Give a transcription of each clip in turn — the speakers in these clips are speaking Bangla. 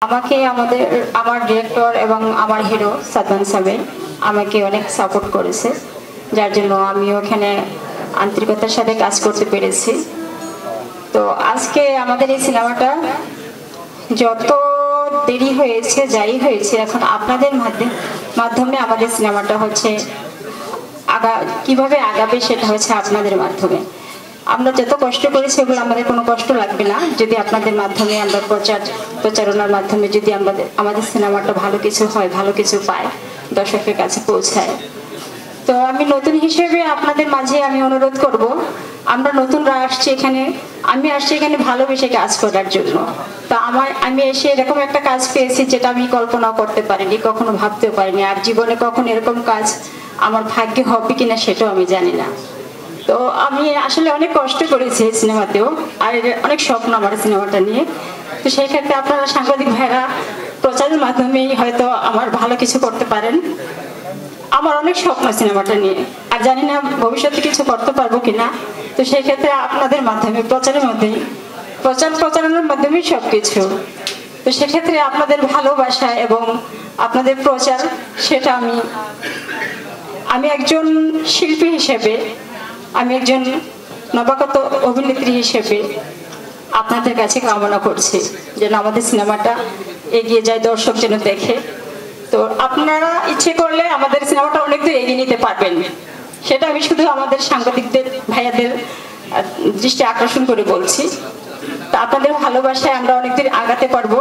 আমাকে আমার ডিরেক্টর এবং আমার হিরো সাদমান সাবের আমাকে অনেক সাপোর্ট করেছে, যার জন্য আমি ওখানে আন্তরিকতার সাথে কাজ করতে পেরেছি। তো আজকে আমাদের এই সিনেমাটা যত দেরি হয়েছে যাই হয়েছে, এখন আপনাদের মাধ্যমে আমাদের সিনেমাটা হচ্ছে কিভাবে আগাবে সেটা হচ্ছে আপনাদের মাধ্যমে। আমরা যত কষ্ট করি সেগুলো আমাদের কোনো কষ্ট লাগবে না যদি আপনাদের মাধ্যমে আমরা প্রচারণার মাধ্যমে যদি আমাদের সিনেমাটা ভালো কিছু হয়, ভালো কিছু পায়, দর্শকের কাছে পৌঁছায়। তো আমি নতুন হিসেবে আপনাদের মাঝে আমি অনুরোধ করব, আমরা নতুনরা আসছি এখানে, আমি আসছি এখানে ভালোবেসে কাজ করার জন্য। তো আমি এসে এরকম একটা কাজ পেয়েছি যেটা আমি কল্পনাও করতে পারিনি, কখনো ভাবতেও পারিনি, আর জীবনে কখনো এরকম কাজ আমার ভাগ্যে হবে কিনা সেটাও আমি জানি না। তো আমি আসলে অনেক কষ্ট করেছি এই সিনেমাতেও, আর অনেক স্বপ্ন আমার সিনেমাটা নিয়ে। তো সেই ক্ষেত্রে আপনারা সাংবাদিক ভাইরা প্রচারের মাধ্যমেই হয়তো আমার ভালো কিছু করতে পারেন। আমার অনেক স্বপ্ন সিনেমাটা নিয়ে, আর জানি না ভবিষ্যতে কিছু করতে পারবো কিনা। তো সেই ক্ষেত্রে আপনাদের মাধ্যমে প্রচারণার মাধ্যমেই সবকিছু। তো সেক্ষেত্রে আপনাদের ভালোবাসা এবং আপনাদের প্রচার, সেটা আমি একজন শিল্পী হিসেবে, আমি একজন নবাগত অভিনেত্রী হিসেবে আপনাদের কাছে কামনা করছি যেন আমাদের সিনেমাটা এগিয়ে যায়, দর্শক যেন দেখে। তো আপনারা ইচ্ছে করলে আমাদের সিনেমাটা অনেক দূর এগিয়ে নিতে পারবেন, সেটা আমি শুধু আমাদের সাংবাদিকদের ভাইয়াদের দৃষ্টি আকর্ষণ করে বলছি। তো আপনাদের ভালোবাসায় আমরা অনেক দূর আগাতে পারবো,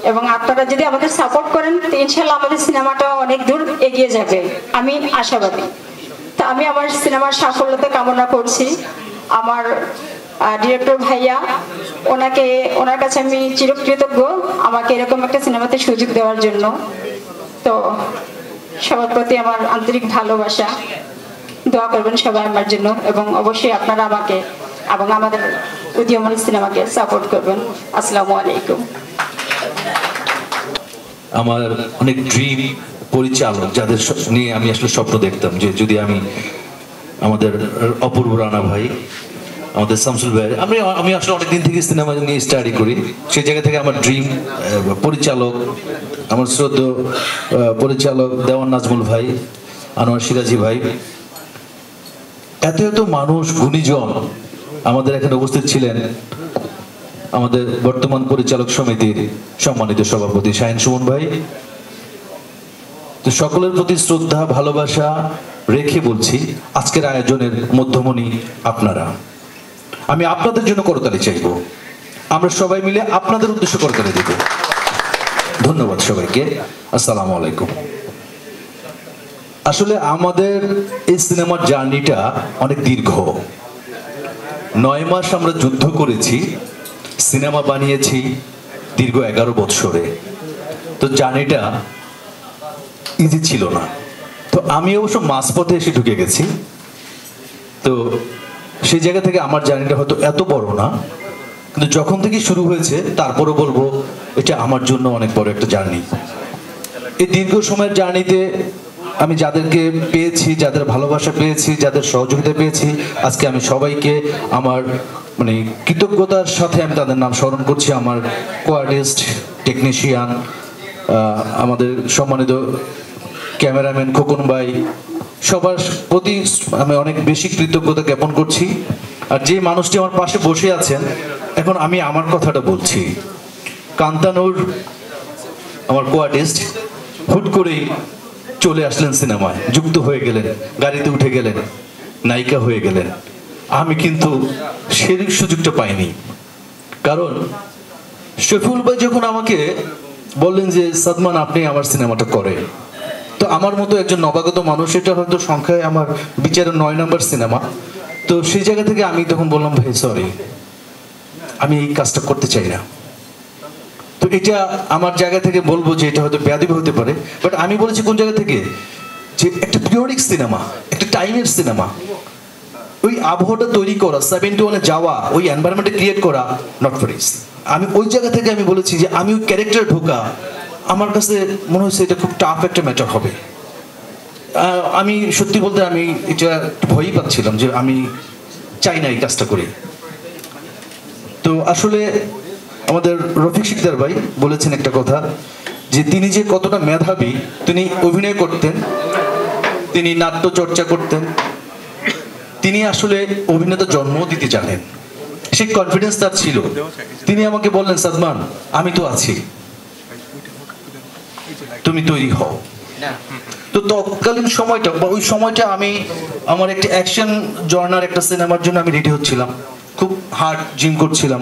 এবং আপনারা যদি আমাদের সাপোর্ট করেন তো ইনশাল্লাহ আমাদের সিনেমাটা অনেক দূর এগিয়ে যাবে, আমি আশাবাদী। তো আমি আমার সিনেমার সাফল্যতা কামনা করছি। আমার ডিরেক্টর ভাইয়া, ওনার কাছে আমি চিরকৃতজ্ঞ আমাকে এরকম একটা সিনেমাতে সুযোগ দেওয়ার জন্য। তো সবার প্রতি আমার আন্তরিক ভালোবাসা, দোয়া করবেন সবাই আমার জন্য, এবং অবশ্যই আপনারা আমাকে এবং আমাদের উদীয়মান সিনেমাকে সাপোর্ট করবেন। আসসালামু আলাইকুম। আমার অনেক ড্রিম পরিচালক যাদের নিয়ে আমি আসলে স্বপ্ন দেখতাম, যে যদি আমাদের অপূর্ব রানা ভাই, আমাদের শামসুল ভাই, আমি আসলে অনেকদিন থেকে সিনেমা নিয়ে স্টাডি করি। সেই জায়গা থেকে আমার ড্রিম পরিচালক, আমার শ্রদ্ধেয় পরিচালক দেওয়ান নাজমুল ভাই, আনোয়ার সিরাজি ভাই, এত মানুষ গুণীজন আমাদের এখানে উপস্থিত ছিলেন। আমাদের বর্তমান পরিচালক সমিতির সম্মানিত সভাপতি শাহিন সুমন ভাই, তো সকলের প্রতি শ্রদ্ধা ভালোবাসা রেখে বলছি, আজকের আয়োজনের মধ্যমণি আপনারা। আমি আপনাদের জন্য করতালি চাইব, আমরা সবাই মিলে আপনাদের উদ্দেশ্য করতালি দিব। ধন্যবাদ সবাইকে, আসসালামু আলাইকুম। আসলে আমাদের এই সিনেমার জার্নিটা অনেক দীর্ঘ। 9 মাস আমরা যুদ্ধ করেছি, সিনেমা বানিয়েছি দীর্ঘ 11 বছরে। তো জার্নিটা ইজি ছিল না। তো আমি অবশ্য মাঝপথে এসে ঢুকে গেছি। তো সেই জায়গা থেকে আমার জার্নিটা হয়তো এত বড় না, কিন্তু যখন থেকে শুরু হয়েছে তারপরও বলবো এটা আমার জন্য অনেক বড় একটা জার্নি। এই দীর্ঘ সময়ের জার্নিতে আমি যাদেরকে পেয়েছি, যাদের ভালোবাসা পেয়েছি, যাদের সহযোগিতা পেয়েছি, আজকে আমি সবাইকে আমার কৃতজ্ঞতার সাথে আমি তাদের নাম স্মরণ করছি। আমার কোয়ার্টিস্ট, টেকনিশিয়ান, আমাদের সম্মানিত ক্যামেরাম্যান খোকন ভাই, সবার প্রতি আমি অনেক বেশি কৃতজ্ঞতা জ্ঞাপন করছি। আর যে মানুষটি আমার পাশে বসে আছেন, এখন আমি আমার কথাটা বলছি। কান্তানুর, আমার কোয়ার্টিস্ট, হুট করেই চলে আসলেন সিনেমায়, যুক্ত হয়ে গেলেন, গাড়িতে উঠে গেলেন, নায়িকা হয়ে গেলেন। আমি কিন্তু সেই সুযোগটা পাইনি, কারণ শফিউল ভাই যখন আমাকে বললেন যে সাদমান আপনি আমার সিনেমাটা করেন, তো আমার মতো একজন নবাগত মানুষ, এটা হয়তো সংখ্যায় আমার বিচারে 9 নম্বর সিনেমা। তো সেই জায়গা থেকে আমি তখন বললাম, ভাই সরি, আমি এই কাজটা করতে চাই না। তো এটা আমার জায়গা থেকে বলবো যে এটা হয়তো বেয়াদবি হতে পারে, বাট আমি বলেছি কোন জায়গা থেকে, যে একটা পিরিয়ডিক সিনেমা, একটা টাইমের সিনেমা, ওই আবহাওয়াটা তৈরি করা, 71-এ যাওয়া, ওই এনভায়রনমেন্টটা ক্রিয়েট করা, নট ফর ইস। আমি ওই জায়গা থেকে আমি বলেছি যে আমি ওই ক্যারেক্টারে ঢোকা, আমার কাছে মনে হচ্ছে এটা খুব টাফ একটা ম্যাটার হবে। আমি সত্যি বলতে আমি এটা ভয়ই পাচ্ছিলাম যে আমি চাই না এই কাজটা করি। তো আসলে আমাদের রফিক শিকদার ভাই বলেছেন একটা কথা, যে তিনি যে কতটা মেধাবী, তিনি অভিনয় করতেন, তিনি নাট্য চর্চা করতেন, তিনি আসলে অভিনেতা জন্ম দিতে জানেন, সেই কনফিডেন্স তার ছিল। তিনি আমাকে বললেন, সাদমান আমি তো আছি, তুমি তৈরি হও। তো তৎকালীন সময়টা বা ওই সময়টা আমি আমার একটা অ্যাকশন জর্নার একটা সিনেমার জন্য আমি রেডি হচ্ছিলাম, খুব হার্ড জিম করছিলাম।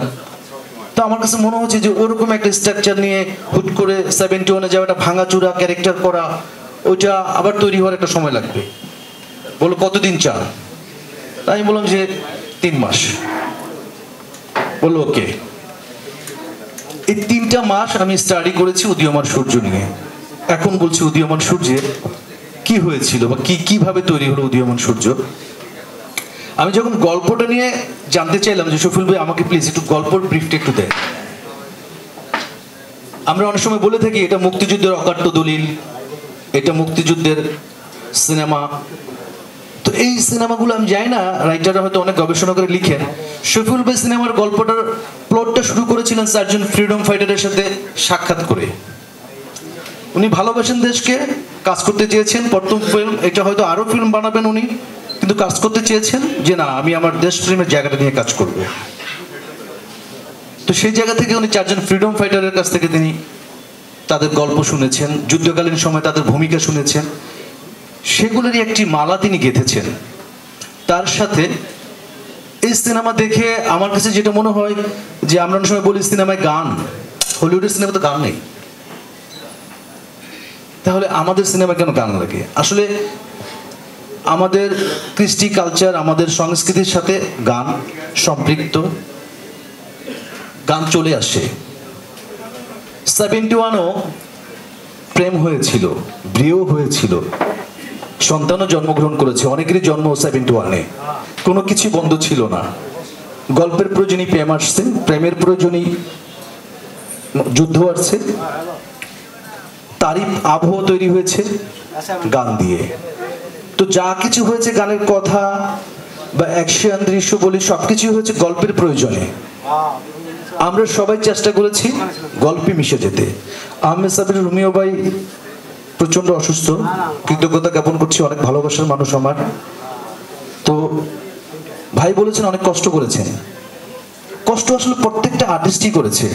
তো আমার কাছে মনে হচ্ছে যে ওরকম একটা স্ট্রাকচার নিয়ে হুট করে 71-এ যাওয়া, একটা ভাঙাচুরা ক্যারেক্টার করা, ওইটা আবার তৈরি হওয়ার একটা সময় লাগবে। বলো কতদিন চান? তাই আমি বললাম যে 3 মাস। বললো ওকে। এই 3টা মাস আমি স্টাডি করেছি উদীয়মান সূর্য নিয়ে। এখন বলছি উদীয়মান সূর্যে কি হয়েছিল বা কিভাবে তৈরি হলো উদীয়মান সূর্য। আমি যখন গল্পটা নিয়ে জানতে চাইলাম যে শফিউল ভাই আমাকে প্লিজ একটু গল্পের ব্রিফটা একটু দেন। আমরা অনেক সময় বলে থাকি এটা মুক্তিযুদ্ধের অকাট্য দলিল, এটা মুক্তিযুদ্ধের সিনেমা। তো এই সিনেমাগুলো আমি জানি না, রাইটাররা হয়তো অনেক গবেষণা করে লিখেন। শফিউল ভাই সিনেমার গল্পটার প্লটটা শুরু করেছিলেন 4 জন ফ্রিডম ফাইটারের সাথে সাক্ষাৎ করে। উনি ভালোবাসেন দেশকে, কাজ করতে চেয়েছেন প্রথম ফিল্ম, এটা হয়তো আরো ফিল্ম বানাবেন উনি, কিন্তু কাজ করতে চেয়েছেন যে না আমি আমার দেশপ্রেমের জায়গাটা নিয়ে কাজ করব। তো সেই জায়গা থেকে উনি 4 জন ফ্রিডম ফাইটারের কাছ থেকে তিনি তাদের গল্প শুনেছেন, যুদ্ধকালীন সময় তাদের ভূমিকা শুনেছেন, সেগুলোরই একটি মালা তিনি গেঁথেছেন। তার সাথে এই সিনেমা দেখে আমার কাছে যেটা মনে হয় যে আমরা অনেক সময় বলি সিনেমায় গান, হলিউডের সিনেমা তো গান নেই, তাহলে আমাদের সিনেমা কেন গান লাগে? আসলে আমাদের কৃষ্টি কালচার, আমাদের সংস্কৃতির সাথে গান সম্পৃক্ত, গান চলে আসে। 71-ও প্রেম হয়েছিল, বিয়েও হয়েছিল, সন্তানও জন্মগ্রহণ করেছে, অনেকেরই জন্ম 71-এ, কোনো কিছু বন্ধ ছিল না। গল্পের প্রয়োজনই প্রেম আসছে, প্রেমের প্রয়োজনই যুদ্ধ আসছে, তারই আবহ তৈরি হয়েছে গান দিয়ে। তো যা কিছু হয়েছে গানের কথা বা অ্যাকশন দৃশ্য বলি, সবকিছু হয়েছে গল্পের প্রয়োজনে। আমরা সবাই চেষ্টা করেছি গল্পে মিশে যেতে। আহমেদ সাবির রুমিও ভাই প্রচন্ড অসুস্থ, কৃতজ্ঞতা জ্ঞাপন করছি, অনেক ভালোবাসার মানুষ আমার। তো ভাই বলেছেন অনেক কষ্ট করেছেন, কষ্ট আসলে প্রত্যেকটা আর্টিস্টই করেছে,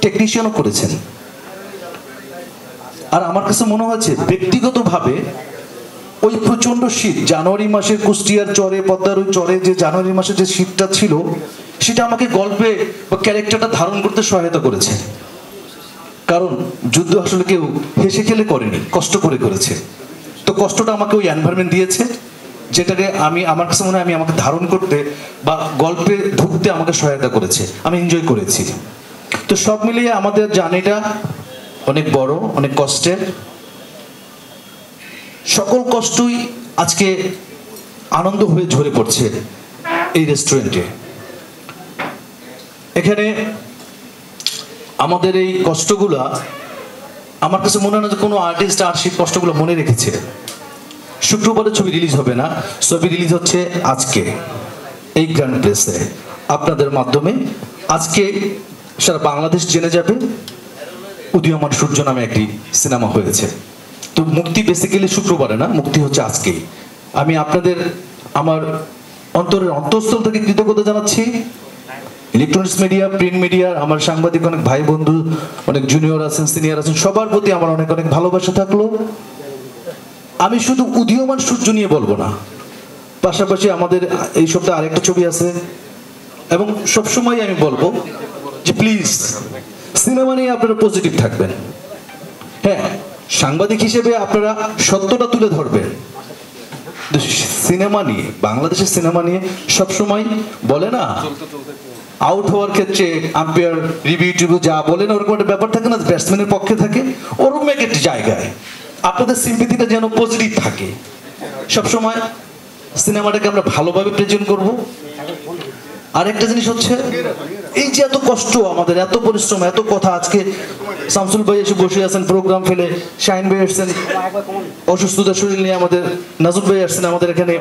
টেকনিশিয়ানও করেছেন। আর আমার কাছে মনে হয়েছে ব্যক্তিগতভাবে ওই প্রচন্ড শীত, জানুয়ারি মাসের কুষ্টিয়ার চরে, পদ্মার ওই চরে যে জানুয়ারি মাসে যে শীতটা ছিল, সেটা আমাকে গল্পে বা ক্যারেক্টারটা ধারণ করতে সহায়তা করেছে। কারণ যুদ্ধ আসলে কেউ হেসে খেলে করেনি, কষ্ট করে করেছে। তো কষ্টটা আমাকে ওই এনভায়রনমেন্ট দিয়েছে, যেটাকে আমার কাছে মনে হয় আমি আমাকে ধারণ করতে বা গল্পে ঢুকতে আমাকে সহায়তা করেছে, আমি এনজয় করেছি। তো সব মিলিয়ে আমাদের জার্নিটা অনেক বড়, অনেক কষ্টের। সকল কষ্টই আজকে আনন্দ হয়ে ঝরে পড়ছে এই রেস্টুরেন্টে। এখানে আমাদের এই কষ্টগুলা আমার কাছে মনে হয় না যে কোনো আর্টিস্ট আর সেই কষ্টগুলো মনে রেখেছে। শুক্রবারে ছবি রিলিজ হবে না, ছবি রিলিজ হচ্ছে আজকে এই গ্র্যান্ড প্লেসে আপনাদের মাধ্যমে। আজকে সারা বাংলাদেশ জেনে যাবে উদীয়মান সূর্য নামে একটি সিনেমা হয়েছে। তো মুক্তি বেসিক্যালি শুক্রবারে না, মুক্তি হচ্ছে আজকেই। আমি আপনাদের আমার অন্তরের অন্তঃস্থল থেকে কৃতজ্ঞতা জানাচ্ছি। ইলেকট্রনিক্স মিডিয়া, প্রিন্ট মিডিয়া, আমার সাংবাদিক অনেক ভাই বন্ধু, অনেক জুনিয়র আছেন, সিনিয়র আছেন, সবার প্রতি আমার অনেক অনেক ভালোবাসা থাকলো। আমি শুধু উদীয়মান সূর্য নিয়ে বলবো না, পাশাপাশি আমাদের এই সপ্তাহে আরেকটা ছবি আছে, এবং সবসময় আমি বলবো যে প্লিজ সিনেমা নিয়ে আপনারা পজিটিভ থাকবেন। হ্যাঁ, সাংবাদিক হিসেবে আপনারা সত্যটা তুলে ধরবেন। সিনেমা নিয়ে, বাংলাদেশের সিনেমা নিয়ে সবসময় বলে না, আউট হওয়ার ক্ষেত্রে আম্পায়ার রিভিউ টিভিউ যা বলেন ওরকম একটা ব্যাপার থাকে না, ব্যাটসম্যানের পক্ষে থাকে, ওরকম একটা জায়গায় আপনাদের সিম্পিথিটা যেন পজিটিভ থাকে। সবসময় সিনেমাটাকে আমরা ভালোভাবে প্রেজেন্ট করব। আরেকটা জিনিস হচ্ছে এই যে এত কষ্ট আমাদের, এত পরিশ্রম, এত কথা, আজকে শামসুল ভাই এসে বসে আছেন প্রোগ্রাম ফেলে, শাহিন ভাই আসছেন অসুস্থতার শরীর নিয়ে, আমাদের নাজুল ভাই আসছেন আমাদের এখানে,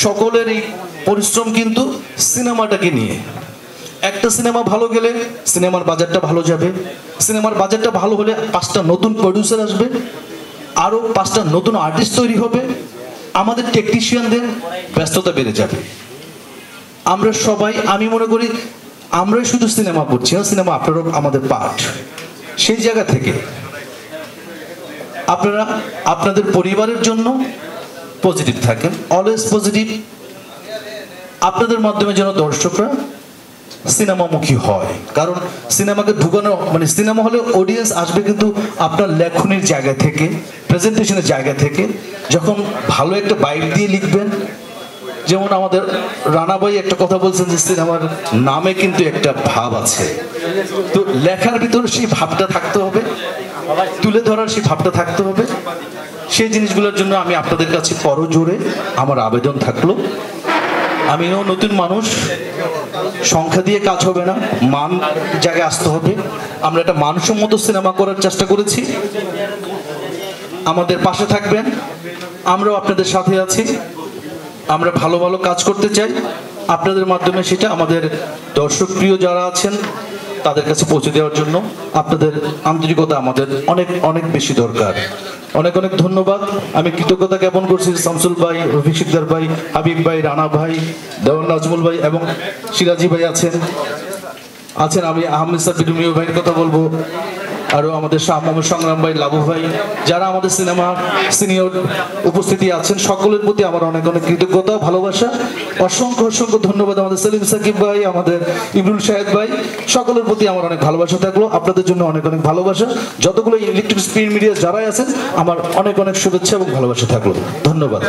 সকলের এই পরিশ্রম কিন্তু সিনেমাটাকে নিয়ে। একটা সিনেমা ভালো গেলে সিনেমার বাজারটা ভালো যাবে, সিনেমার বাজারটা ভালো হলে 5টা নতুন প্রডিউসার আসবে, আরো 5টা নতুন আর্টিস্ট তৈরি হবে, আমাদের টেকনিশিয়ানদের ব্যস্ততা বেড়ে যাবে। আমরা সবাই, আমি মনে করি আমরাই শুধু সিনেমা করছি না, সিনেমা আপনারাও আমাদের পার্ট। সেই জায়গা থেকে আপনারা আপনাদের পরিবারের জন্য পজিটিভ থাকেন, অলওয়েজ পজিটিভ। আপনাদের মাধ্যমে যেন দর্শকরা সিনেমামুখী হয়, কারণ সিনেমাকে ঢুকানো মানে সিনেমা হলে অডিয়েন্স আসবে কিন্তু আপনার লেখনের জায়গা থেকে, প্রেজেন্টেশনের জায়গা থেকে। যখন ভালো একটা বাইট দিয়ে লিখবেন, যেমন আমাদের রানা ভাই একটা কথা বলছেন যে সিনেমার নামে কিন্তু একটা ভাব আছে, তো লেখার ভিতরে সেই ভাবটা থাকতে হবে, তুলে ধরার সেই ভাবটা থাকতে হবে। সেই জিনিসগুলোর জন্য আমি আপনাদের কাছে করজোড়ে আমার আবেদন থাকলো। আমিও নতুন মানুষ, সংখ্যা দিয়ে কাজ হবে না, মান জায়গায় আসতে হবে। আমরা একটা মানসম্মত সিনেমা করার চেষ্টা করেছি, আমাদের পাশে থাকবেন, আমরাও আপনাদের সাথে আছি। আমরা ভালো ভালো কাজ করতে চাই, আপনাদের মাধ্যমে সেটা আমাদের দর্শক প্রিয় যারা আছেন তাদের কাছে পৌঁছে দেওয়ার জন্য আপনাদের আন্তরিকতা আমাদের অনেক অনেক বেশি দরকার। অনেক অনেক ধন্যবাদ। আমি কৃতজ্ঞতা জ্ঞাপন করছি শামসুল ভাই, রফিক শিকদার ভাই, হাবিব ভাই, রানা ভাই, দেওয়ান নাজমুল ভাই এবং সিরাজি ভাই আছেন। আমি আহমেদ সাব্বির মিয়া ভাইয়ের কথা বলবো, আরও আমাদের শাহ মোহাম্মদ সংগ্রাম ভাই, লাবু ভাই, যারা আমাদের সিনেমা সিনিয়র উপস্থিতি আছেন, সকলের প্রতি আমার অনেক অনেক কৃতজ্ঞতা, ভালোবাসা, অসংখ্য অসংখ্য ধন্যবাদ। আমাদের সেলিম সাকিব ভাই, আমাদের ইবরুল শাহেদ ভাই, সকলের প্রতি আমার অনেক ভালোবাসা থাকলো। আপনাদের জন্য অনেক অনেক ভালোবাসা। যতগুলো ইলেকট্রিক স্পিন মিডিয়া যারাই আছেন, আমার অনেক অনেক শুভেচ্ছা এবং ভালোবাসা থাকলো। ধন্যবাদ।